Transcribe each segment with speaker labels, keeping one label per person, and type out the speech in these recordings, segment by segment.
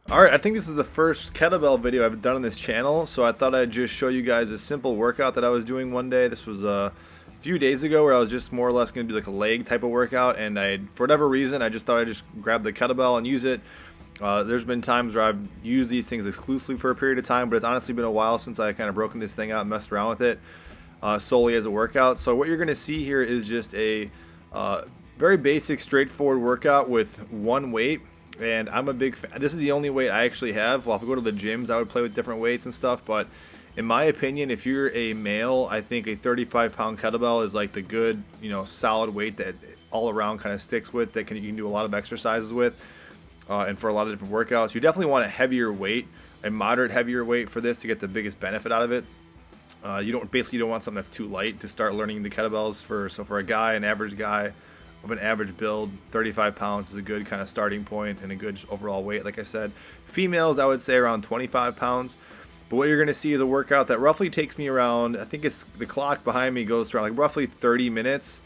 Speaker 1: Alright, I think this is the first kettlebell video I've done on this channel, so I thought I'd just show you guys a simple workout that I was doing one day. This was a few days ago where I was just more or less going to do like a leg type of workout, and for whatever reason, I just thought I'd just grab the kettlebell and use it. There's been times where I've used these things exclusively for a period of time, but it's honestly been a while since I kind of broken this thing out and messed around with it solely as a workout. So what you're going to see here is just a very basic, straightforward workout with one weight. And I'm a big fan. This is the only weight I actually have. Well, if I go to the gyms, I would play with different weights and stuff. But in my opinion, if you're a male, I think a 35-pound kettlebell is like the good, solid weight that all around kind of sticks with, that you can do a lot of exercises with, and for a lot of different workouts. You definitely want a heavier weight, a moderate heavier weight for this to get the biggest benefit out of it. You don't want something that's too light to start learning the kettlebells for. So for a guy, an average guy of an average build, 35 pounds is a good kind of starting point and a good overall weight. Like I said, females, I would say around 25 pounds. But what you're going to see is a workout that roughly takes me around, I think it's the clock behind me goes to around like roughly 30 minutes.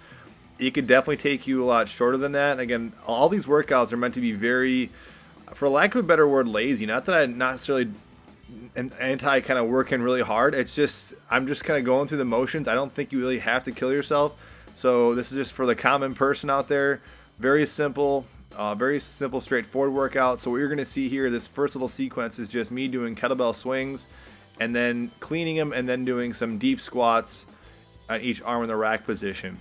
Speaker 1: It could definitely take you a lot shorter than that. Again, all these workouts are meant to be very, for lack of a better word, lazy. Not that I'm not necessarily anti kind of working really hard. It's just, I'm just kind of going through the motions. I don't think you really have to kill yourself. So this is just for the common person out there. Very simple, straightforward workout. So what you're going to see here, this first little sequence is just me doing kettlebell swings and then cleaning them and then doing some deep squats on each arm in the rack position.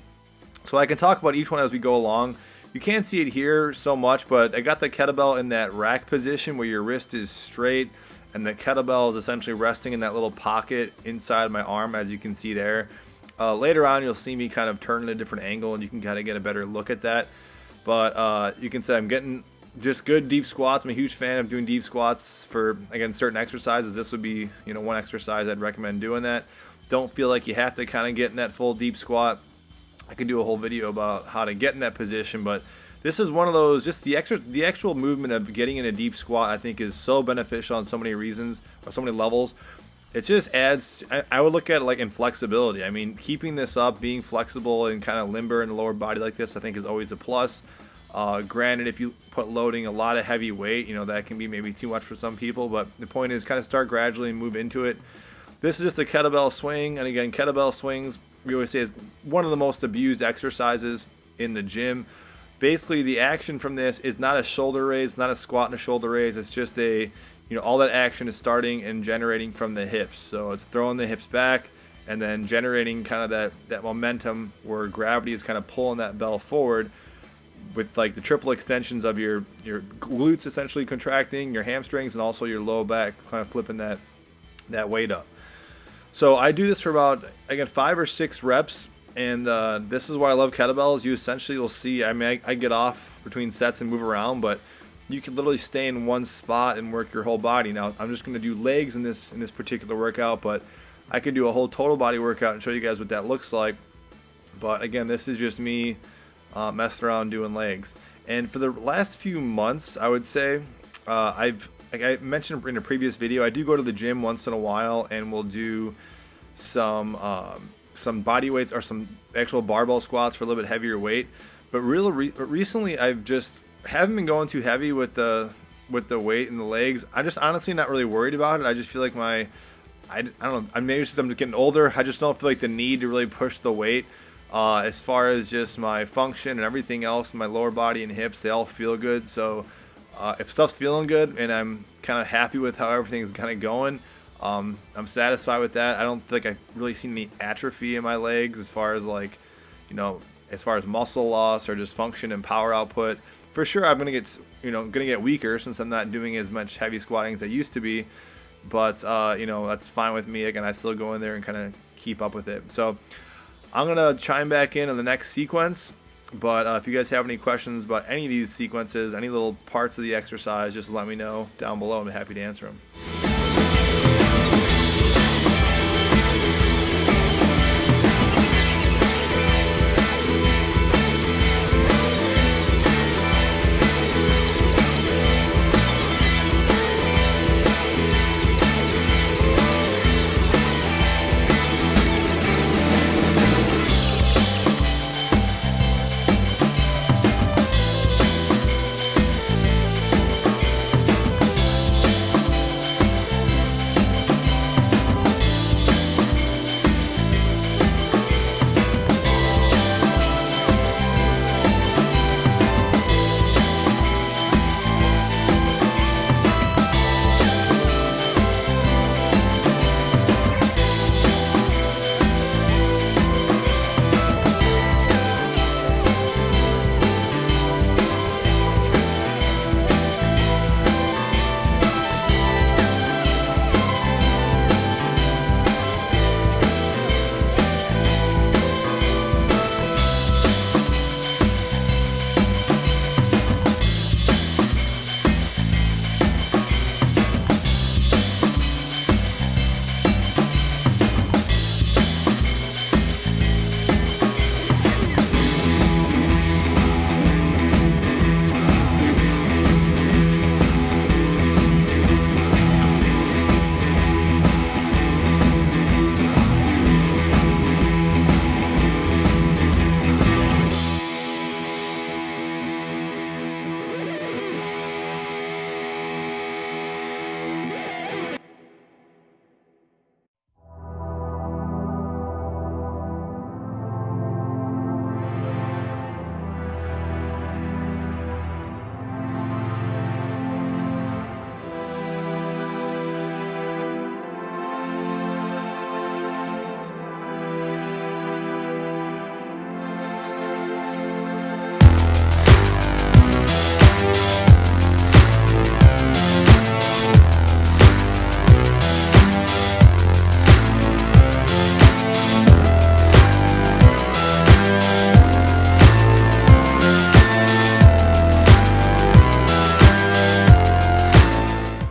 Speaker 1: So I can talk about each one as we go along. You can't see it here so much, but I got the kettlebell in that rack position where your wrist is straight and the kettlebell is essentially resting in that little pocket inside my arm, as you can see there. Later on, you'll see me kind of turn in a different angle, and you can kind of get a better look at that. But you can say I'm getting just good deep squats. I'm a huge fan of doing deep squats for, again, certain exercises. This would be, one exercise I'd recommend doing that. Don't feel like you have to kind of get in that full deep squat. I could do a whole video about how to get in that position, but this is one of those, just the actual movement of getting in a deep squat, I think is so beneficial on so many reasons, or so many levels. It just adds, I would look at it like in flexibility. I mean, keeping this up, being flexible and kind of limber in the lower body like this, I think is always a plus. Granted, if you put loading a lot of heavy weight, that can be maybe too much for some people, but the point is kind of start gradually and move into it. This is just a kettlebell swing, and again, kettlebell swings, we always say, is one of the most abused exercises in the gym. Basically, the action from this is not a shoulder raise, not a squat and a shoulder raise. It's just all that action is starting and generating from the hips. So it's throwing the hips back and then generating kind of that momentum where gravity is kind of pulling that bell forward with like the triple extensions of your glutes essentially contracting, your hamstrings, and also your low back kind of flipping that weight up. So I do this for about, again, 5 or 6 reps. And this is why I love kettlebells. You essentially will see, I get off between sets and move around, but you can literally stay in one spot and work your whole body. Now, I'm just going to do legs in this particular workout, but I can do a whole total body workout and show you guys what that looks like. But again, this is just me messing around doing legs. And for the last few months, I would say, like I mentioned in a previous video, I do go to the gym once in a while and we'll do some body weights or some actual barbell squats for a little bit heavier weight. But recently, I've just haven't been going too heavy with the weight and the legs. I'm just honestly not really worried about it. I just feel like I don't know, maybe it's just I'm just getting older. I just don't feel like the need to really push the weight. As far as just my function and everything else, my lower body and hips, they all feel good. So if stuff's feeling good and I'm kind of happy with how everything's kind of going, I'm satisfied with that. I don't think I've really seen any atrophy in my legs as far as as far as muscle loss or just function and power output. For sure, I'm gonna get weaker since I'm not doing as much heavy squatting as I used to be. But that's fine with me. Again, I still go in there and kind of keep up with it. So I'm gonna chime back in on the next sequence. But if you guys have any questions about any of these sequences, any little parts of the exercise, just let me know down below. I'm happy to answer them.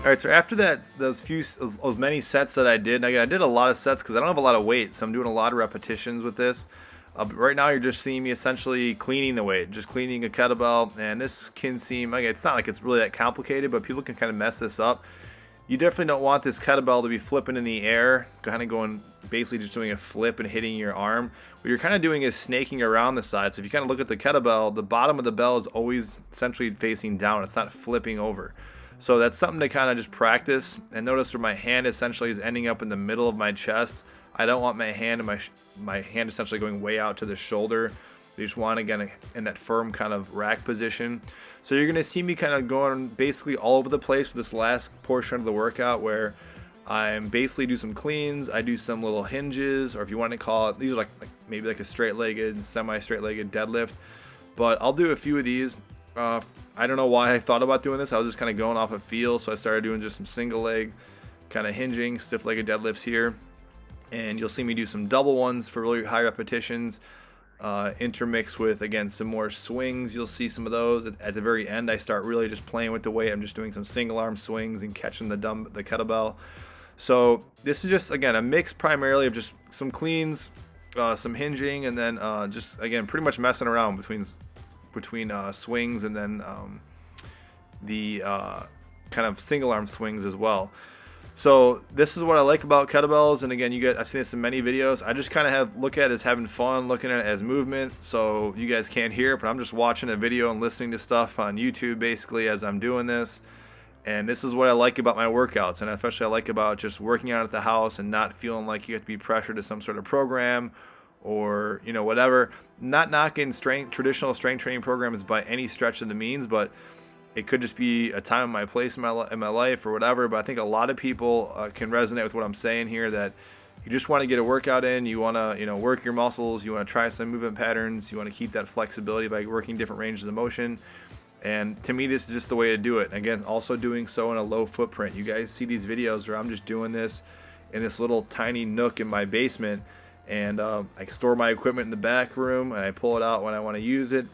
Speaker 1: Alright, so after that, those many sets that I did, again, I did a lot of sets because I don't have a lot of weight, so I'm doing a lot of repetitions with this. But right now you're just seeing me essentially cleaning the weight, just cleaning a kettlebell, and this can seem, like, it's not like it's really that complicated, but people can kind of mess this up. You definitely don't want this kettlebell to be flipping in the air, kind of going, basically just doing a flip and hitting your arm. What you're kind of doing is snaking around the side. So if you kind of look at the kettlebell, the bottom of the bell is always essentially facing down. It's not flipping over. So that's something to kind of just practice. And notice where my hand essentially is ending up in the middle of my chest. I don't want my hand and my hand essentially going way out to the shoulder. You just want to get in that firm kind of rack position. So you're going to see me kind of going basically all over the place for this last portion of the workout, where I'm basically do some cleans, I do some little hinges, or if you want to call it, these are like maybe like a straight-legged, semi-straight-legged deadlift. But I'll do a few of these. I don't know why I thought about doing this. I was just kind of going off of feel, so I started doing just some single leg, kind of hinging, stiff-legged deadlifts here. And you'll see me do some double ones for really high repetitions, intermixed with, again, some more swings. You'll see some of those. At the very end, I start really just playing with the weight. I'm just doing some single arm swings and catching the kettlebell. So this is just, again, a mix primarily of just some cleans, some hinging, and then just, again, pretty much messing around between swings and then the kind of single arm swings as well. So this is what I like about kettlebells, and again, I've seen this in many videos. I just kind of look at it as having fun, looking at it as movement. So you guys can't hear it, but I'm just watching a video and listening to stuff on YouTube basically as I'm doing this. And this is what I like about my workouts, and especially I like about just working out at the house and not feeling like you have to be pressured to some sort of program or, you know, whatever. Not knocking traditional strength training programs by any stretch of the means, but it could just be a time and my place in my life or whatever. But I think a lot of people can resonate with what I'm saying here, that you just want to get a workout in, you want to, you know, work your muscles, you want to try some movement patterns, you want to keep that flexibility by working different ranges of motion. And to me, this is just the way to do it. Again, also doing so in a low footprint. You guys see these videos where I'm just doing this in this little tiny nook in my basement, and I store my equipment in the back room and I pull it out when I want to use it.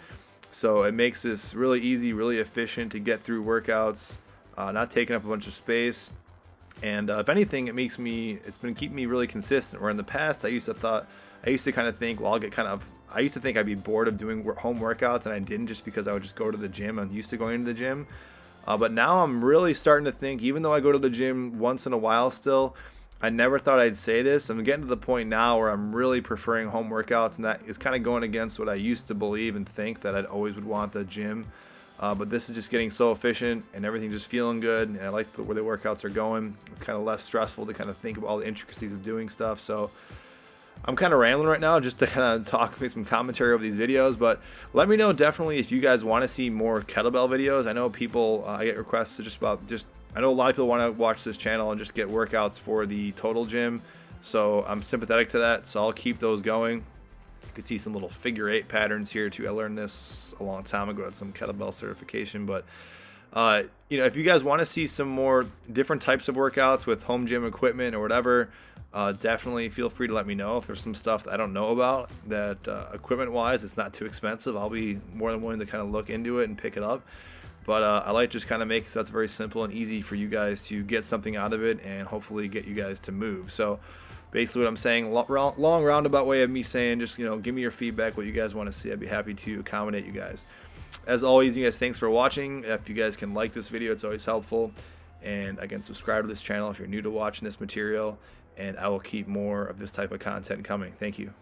Speaker 1: So it makes this really easy, really efficient to get through workouts, not taking up a bunch of space. And if anything, it's been keeping me really consistent. Where in the past, I used to kind of think, well, I used to think I'd be bored of doing home workouts, and I didn't, just because I would just go to the gym. I'm used to going to the gym. But now I'm really starting to think, even though I go to the gym once in a while still, I never thought I'd say this. I'm getting to the point now where I'm really preferring home workouts, and that is kind of going against what I used to believe and think, that I'd always would want the gym. But this is just getting so efficient and everything just feeling good, and I like where the workouts are going. It's kind of less stressful to kind of think about all the intricacies of doing stuff. So I'm kind of rambling right now just to kind of make some commentary over these videos, but let me know definitely if you guys want to see more kettlebell videos. I know people, I get requests I know a lot of people want to watch this channel and just get workouts for the total gym, so I'm sympathetic to that, so I'll keep those going. You can see some little figure 8 patterns here too. I learned this a long time ago at some kettlebell certification, but you know, if you guys want to see some more different types of workouts with home gym equipment or whatever, definitely feel free to let me know. If there's some stuff that I don't know about that equipment wise, it's not too expensive, I'll be more than willing to kind of look into it and pick it up. But I like just kind of make it so it's very simple and easy for you guys to get something out of it and hopefully get you guys to move. So basically what I'm saying, long roundabout way of me saying, just, you know, give me your feedback, what you guys want to see. I'd be happy to accommodate you guys. As always, you guys, thanks for watching. If you guys can like this video, it's always helpful. And again, subscribe to this channel if you're new to watching this material, and I will keep more of this type of content coming. Thank you.